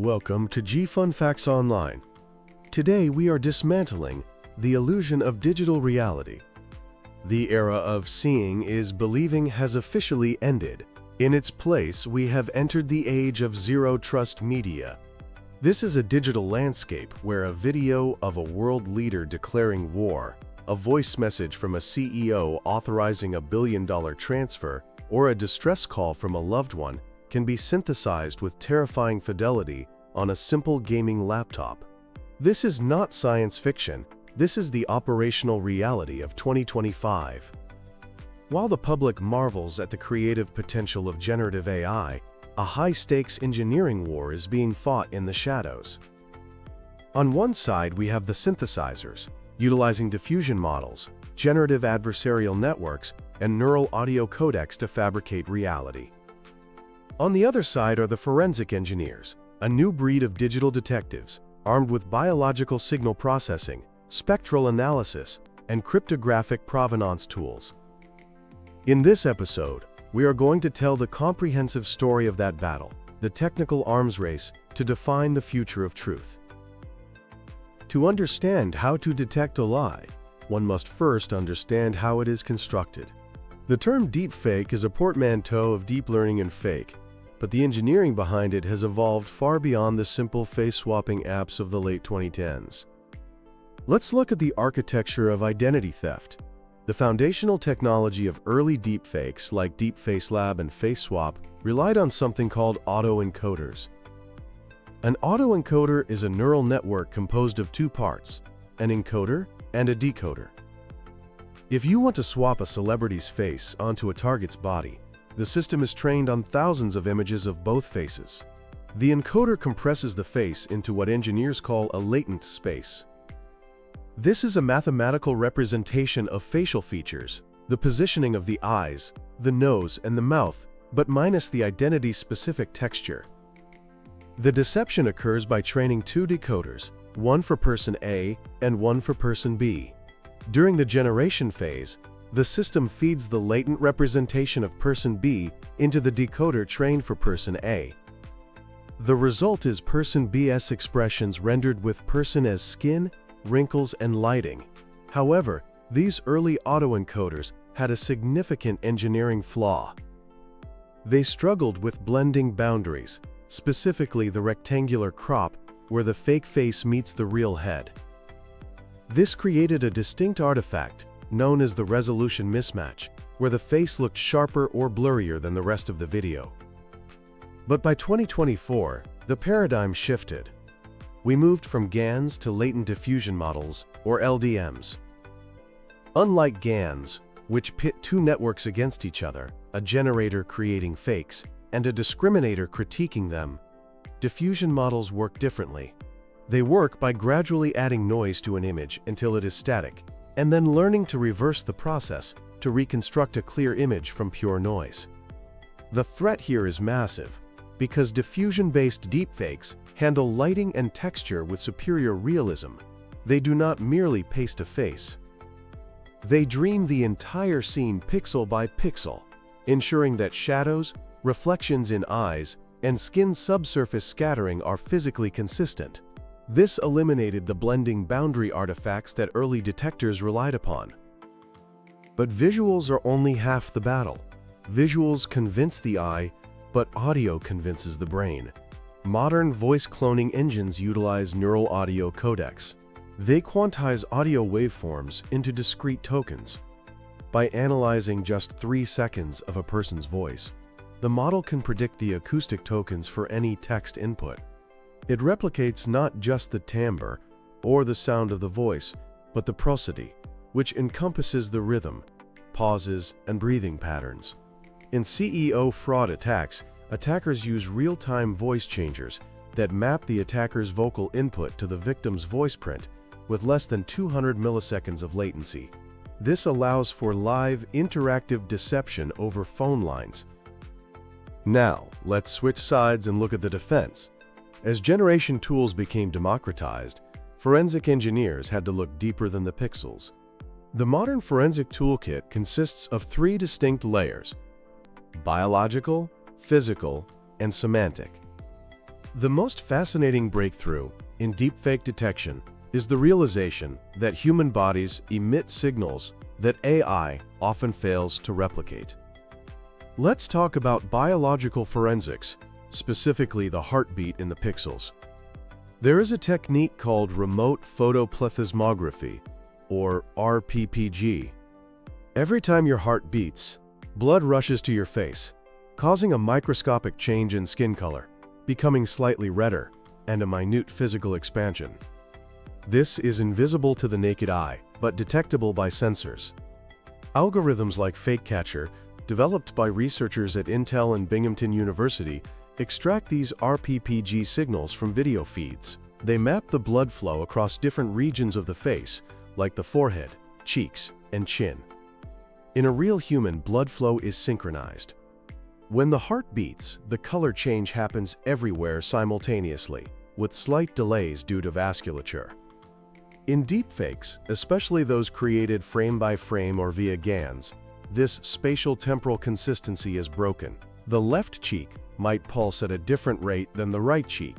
Welcome to G-Fun Facts Online. Today we are dismantling the illusion of digital reality. The era of seeing is believing has officially ended. In its place, we have entered the age of zero-trust media. This is a digital landscape where a video of a world leader declaring war, a voice message from a CEO authorizing a billion-dollar transfer, or a distress call from a loved one can be synthesized with terrifying fidelity on a simple gaming laptop. This is not science fiction, this is the operational reality of 2025. While the public marvels at the creative potential of generative AI, a high-stakes engineering war is being fought in the shadows. On one side, we have the synthesizers, utilizing diffusion models, generative adversarial networks, and neural audio codecs to fabricate reality. On the other side are the forensic engineers, a new breed of digital detectives, armed with biological signal processing, spectral analysis, and cryptographic provenance tools. In this episode, we are going to tell the comprehensive story of that battle, the technical arms race to define the future of truth. To understand how to detect a lie, one must first understand how it is constructed. The term deepfake is a portmanteau of deep learning and fake, but the engineering behind it has evolved far beyond the simple face-swapping apps of the late 2010s. Let's look at the architecture of identity theft. The foundational technology of early deepfakes like Deep Facelab and FaceSwap relied on something called autoencoders. An autoencoder is a neural network composed of two parts, an encoder and a decoder. If you want to swap a celebrity's face onto a target's body, the system is trained on thousands of images of both faces. The encoder compresses the face into what engineers call a latent space. This is a mathematical representation of facial features, the positioning of the eyes, the nose, and the mouth, but minus the identity-specific texture. The deception occurs by training two decoders, one for person A and one for person B. During the generation phase, the system feeds the latent representation of person B into the decoder trained for person A. The result is person B's expressions rendered with person A's skin, wrinkles, and lighting. However, these early autoencoders had a significant engineering flaw. They struggled with blending boundaries, specifically the rectangular crop where the fake face meets the real head. This created a distinct artifact known as the resolution mismatch, where the face looked sharper or blurrier than the rest of the video. But by 2024, the paradigm shifted. We moved from GANs to latent diffusion models, or LDMs. Unlike GANs, which pit two networks against each other, a generator creating fakes, and a discriminator critiquing them, diffusion models work differently. They work by gradually adding noise to an image until it is static, and then learning to reverse the process to reconstruct a clear image from pure noise. The threat here is massive, because diffusion-based deepfakes handle lighting and texture with superior realism. They do not merely paste a face. They dream the entire scene pixel by pixel, ensuring that shadows, reflections in eyes, and skin subsurface scattering are physically consistent. This eliminated the blending boundary artifacts that early detectors relied upon. But visuals are only half the battle. Visuals convince the eye, but audio convinces the brain. Modern voice cloning engines utilize neural audio codecs. They quantize audio waveforms into discrete tokens. By analyzing just 3 seconds of a person's voice, the model can predict the acoustic tokens for any text input. It replicates not just the timbre or the sound of the voice, but the prosody, which encompasses the rhythm, pauses, and breathing patterns. In CEO fraud attacks, attackers use real-time voice changers that map the attacker's vocal input to the victim's voice print with less than 200 milliseconds of latency. This allows for live, interactive deception over phone lines. Now, let's switch sides and look at the defense. As generation tools became democratized, forensic engineers had to look deeper than the pixels. The modern forensic toolkit consists of 3 distinct layers: biological, physical, and semantic. The most fascinating breakthrough in deepfake detection is the realization that human bodies emit signals that AI often fails to replicate. Let's talk about biological forensics, specifically the heartbeat in the pixels. There is a technique called remote photoplethysmography, or RPPG. Every time your heart beats, blood rushes to your face, causing a microscopic change in skin color, becoming slightly redder, and a minute physical expansion. This is invisible to the naked eye, but detectable by sensors. Algorithms like FakeCatcher, developed by researchers at Intel and Binghamton University, extract these RPPG signals from video feeds. They map the blood flow across different regions of the face, like the forehead, cheeks, and chin. In a real human, blood flow is synchronized. When the heart beats, the color change happens everywhere simultaneously, with slight delays due to vasculature. In deepfakes, especially those created frame by frame or via GANs, this spatial temporal consistency is broken. The left cheek might pulse at a different rate than the right cheek,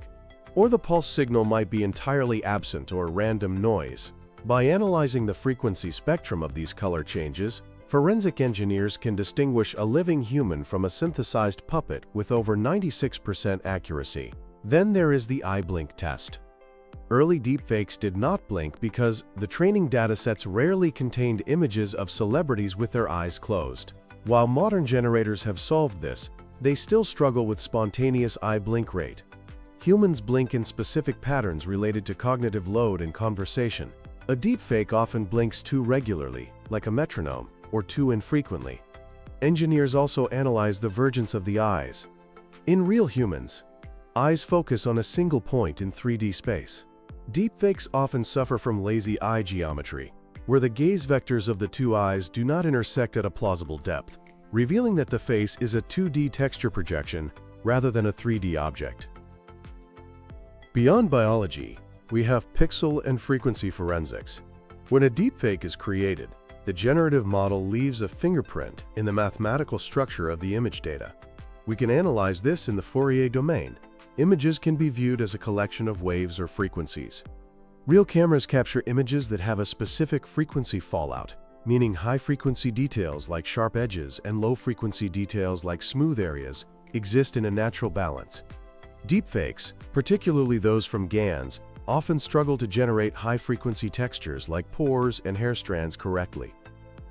or the pulse signal might be entirely absent or random noise. By analyzing the frequency spectrum of these color changes, forensic engineers can distinguish a living human from a synthesized puppet with over 96% accuracy. Then there is the eye blink test. Early deepfakes did not blink because the training datasets rarely contained images of celebrities with their eyes closed. While modern generators have solved this, they still struggle with spontaneous eye blink rate. Humans blink in specific patterns related to cognitive load and conversation. A deepfake often blinks too regularly, like a metronome, or too infrequently. Engineers also analyze the vergence of the eyes. In real humans, eyes focus on a single point in 3D space. Deepfakes often suffer from lazy eye geometry, where the gaze vectors of the two eyes do not intersect at a plausible depth, revealing that the face is a 2D texture projection rather than a 3D object. Beyond biology, we have pixel and frequency forensics. When a deepfake is created, the generative model leaves a fingerprint in the mathematical structure of the image data. We can analyze this in the Fourier domain. Images can be viewed as a collection of waves or frequencies. Real cameras capture images that have a specific frequency fallout, meaning high-frequency details like sharp edges and low-frequency details like smooth areas exist in a natural balance. Deepfakes, particularly those from GANs, often struggle to generate high-frequency textures like pores and hair strands correctly.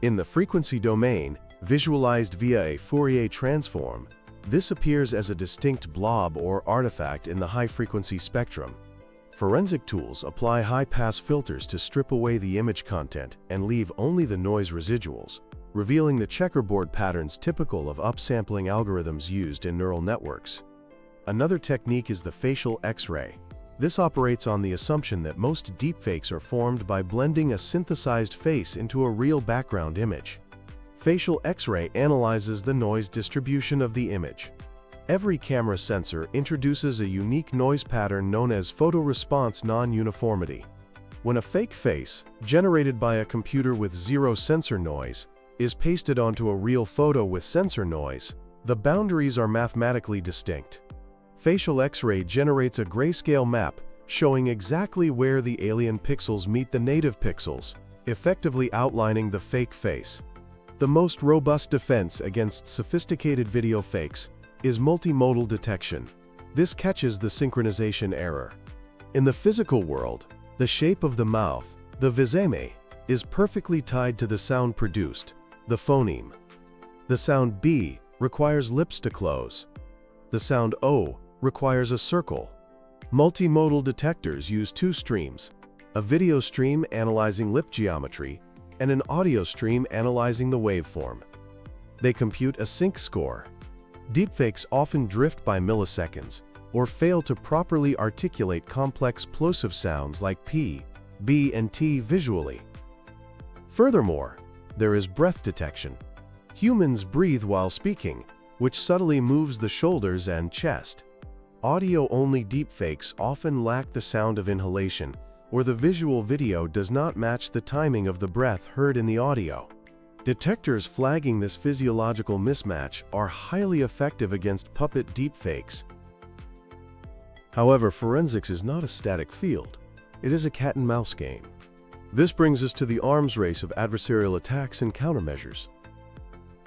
In the frequency domain, visualized via a Fourier transform, this appears as a distinct blob or artifact in the high-frequency spectrum. Forensic tools apply high-pass filters to strip away the image content and leave only the noise residuals, revealing the checkerboard patterns typical of upsampling algorithms used in neural networks. Another technique is the facial X-ray. This operates on the assumption that most deepfakes are formed by blending a synthesized face into a real background image. Facial X-ray analyzes the noise distribution of the image. Every camera sensor introduces a unique noise pattern known as photoresponse non-uniformity. When a fake face, generated by a computer with zero sensor noise, is pasted onto a real photo with sensor noise, the boundaries are mathematically distinct. Facial X-ray generates a grayscale map showing exactly where the alien pixels meet the native pixels, effectively outlining the fake face. The most robust defense against sophisticated video fakes is multimodal detection. This catches the synchronization error. In the physical world, the shape of the mouth, the viseme, is perfectly tied to the sound produced, the phoneme. The sound B requires lips to close. The sound O requires a circle. Multimodal detectors use two streams, a video stream analyzing lip geometry and an audio stream analyzing the waveform. They compute a sync score. Deepfakes often drift by milliseconds or fail to properly articulate complex plosive sounds like P, B, and T visually. Furthermore, there is breath detection. Humans breathe while speaking, which subtly moves the shoulders and chest. Audio-only deepfakes often lack the sound of inhalation, or the visual video does not match the timing of the breath heard in the audio. Detectors flagging this physiological mismatch are highly effective against puppet deepfakes. However, forensics is not a static field. It is a cat-and-mouse game. This brings us to the arms race of adversarial attacks and countermeasures.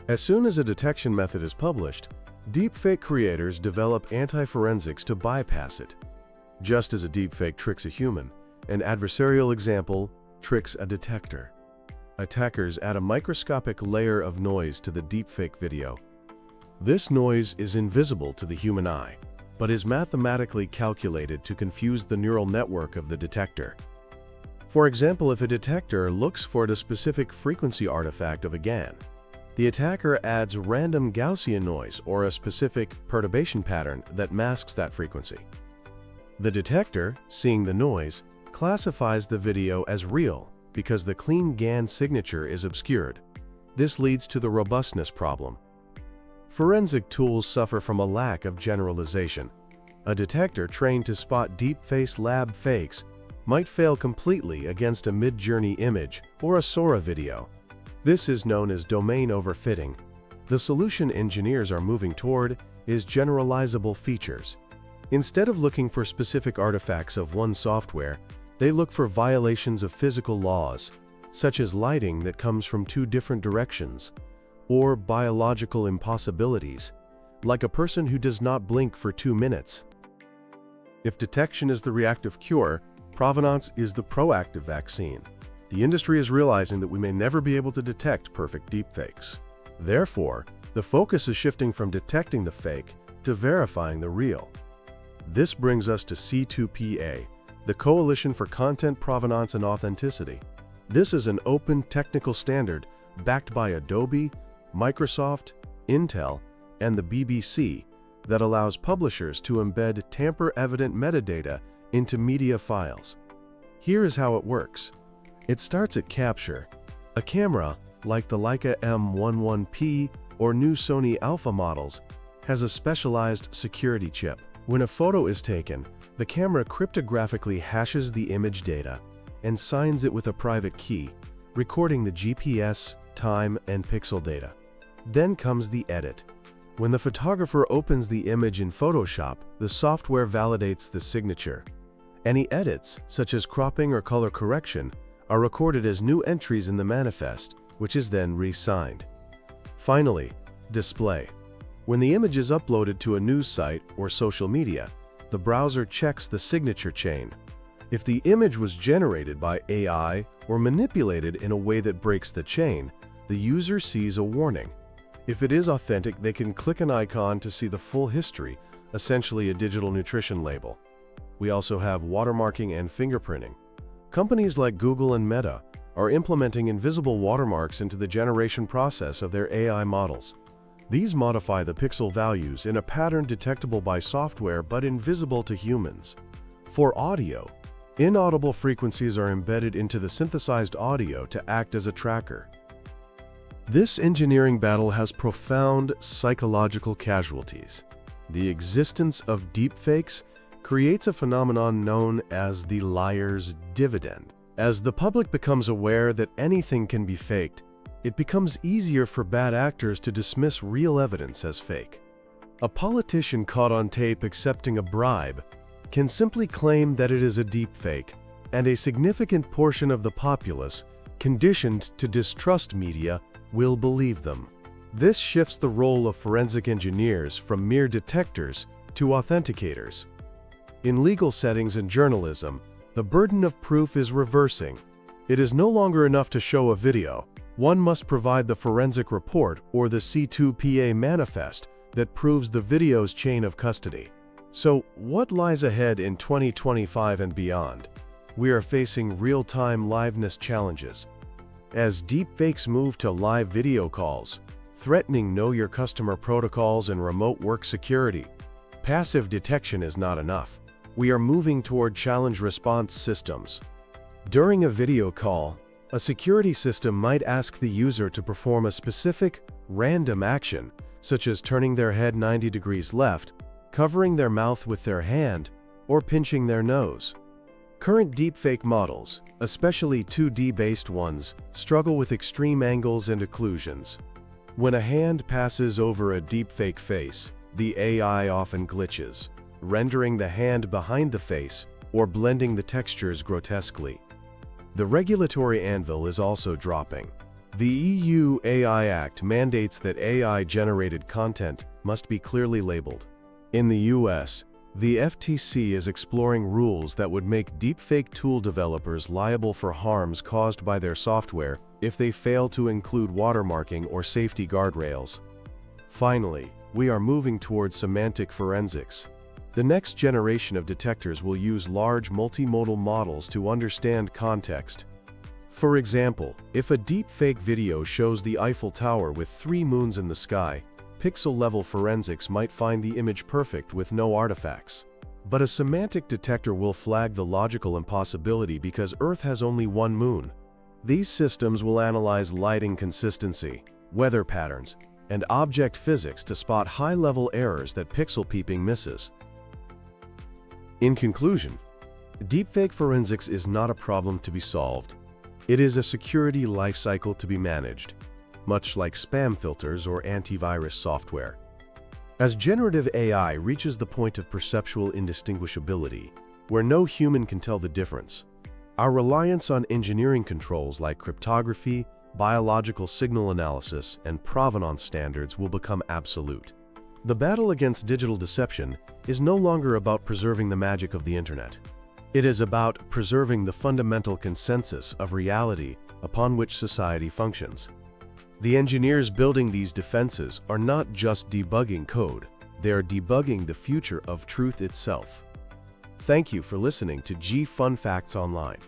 As soon as a detection method is published, deepfake creators develop anti-forensics to bypass it. Just as a deepfake tricks a human, an adversarial example tricks a detector. Attackers add a microscopic layer of noise to the deepfake video. This noise is invisible to the human eye, but is mathematically calculated to confuse the neural network of the detector. For example, if a detector looks for a specific frequency artifact of a GAN, the attacker adds random Gaussian noise or a specific perturbation pattern that masks that frequency. The detector, seeing the noise, classifies the video as real because the clean GAN signature is obscured. This leads to the robustness problem. Forensic tools suffer from a lack of generalization. A detector trained to spot deepfake lab fakes might fail completely against a mid-journey image or a Sora video. This is known as domain overfitting. The solution engineers are moving toward is generalizable features. Instead of looking for specific artifacts of one software, they look for violations of physical laws, such as lighting that comes from two different directions, or biological impossibilities, like a person who does not blink for 2 minutes. If detection is the reactive cure, provenance is the proactive vaccine. The industry is realizing that we may never be able to detect perfect deepfakes. Therefore, the focus is shifting from detecting the fake to verifying the real. This brings us to C2PA, the Coalition for Content Provenance and Authenticity. This is an open technical standard backed by Adobe, Microsoft, Intel, and the BBC that allows publishers to embed tamper-evident metadata into media files. Here is how it works. It starts at capture. A camera, like the Leica M11P or new Sony Alpha models, has a specialized security chip. When a photo is taken, the camera cryptographically hashes the image data and signs it with a private key, recording the GPS, time, and pixel data. Then comes the edit. When the photographer opens the image in Photoshop, the software validates the signature. Any edits, such as cropping or color correction, are recorded as new entries in the manifest, which is then re-signed. Finally, display. When the image is uploaded to a news site or social media, the browser checks the signature chain. If the image was generated by AI or manipulated in a way that breaks the chain, the user sees a warning. If it is authentic, they can click an icon to see the full history, essentially a digital nutrition label. We also have watermarking and fingerprinting. Companies like Google and Meta are implementing invisible watermarks into the generation process of their AI models. These modify the pixel values in a pattern detectable by software but invisible to humans. For audio, inaudible frequencies are embedded into the synthesized audio to act as a tracker. This engineering battle has profound psychological casualties. The existence of deepfakes creates a phenomenon known as the liar's dividend. As the public becomes aware that anything can be faked, it becomes easier for bad actors to dismiss real evidence as fake. A politician caught on tape accepting a bribe can simply claim that it is a deepfake, and a significant portion of the populace, conditioned to distrust media, will believe them. This shifts the role of forensic engineers from mere detectors to authenticators. In legal settings and journalism, the burden of proof is reversing. It is no longer enough to show a video. One must provide the forensic report or the C2PA manifest that proves the video's chain of custody. So, what lies ahead in 2025 and beyond? We are facing real-time liveness challenges. As deepfakes move to live video calls, threatening Know Your Customer protocols and remote work security, passive detection is not enough. We are moving toward challenge response systems. During a video call, a security system might ask the user to perform a specific, random action, such as turning their head 90 degrees left, covering their mouth with their hand, or pinching their nose. Current deepfake models, especially 2D-based ones, struggle with extreme angles and occlusions. When a hand passes over a deepfake face, the AI often glitches, rendering the hand behind the face or blending the textures grotesquely. The regulatory anvil is also dropping. The EU AI Act mandates that AI-generated content must be clearly labeled. In the US, the FTC is exploring rules that would make deepfake tool developers liable for harms caused by their software if they fail to include watermarking or safety guardrails. Finally, we are moving towards semantic forensics. The next generation of detectors will use large multimodal models to understand context. For example, if a deepfake video shows the Eiffel Tower with 3 moons in the sky, pixel-level forensics might find the image perfect with no artifacts. But a semantic detector will flag the logical impossibility because Earth has only 1 moon. These systems will analyze lighting consistency, weather patterns, and object physics to spot high-level errors that pixel peeping misses. In conclusion, deepfake forensics is not a problem to be solved. It is a security lifecycle to be managed, much like spam filters or antivirus software. As generative AI reaches the point of perceptual indistinguishability, where no human can tell the difference, our reliance on engineering controls like cryptography, biological signal analysis, and provenance standards will become absolute. The battle against digital deception is no longer about preserving the magic of the internet. It is about preserving the fundamental consensus of reality upon which society functions. The engineers building these defenses are not just debugging code, they are debugging the future of truth itself. Thank you for listening to G Fun Facts Online.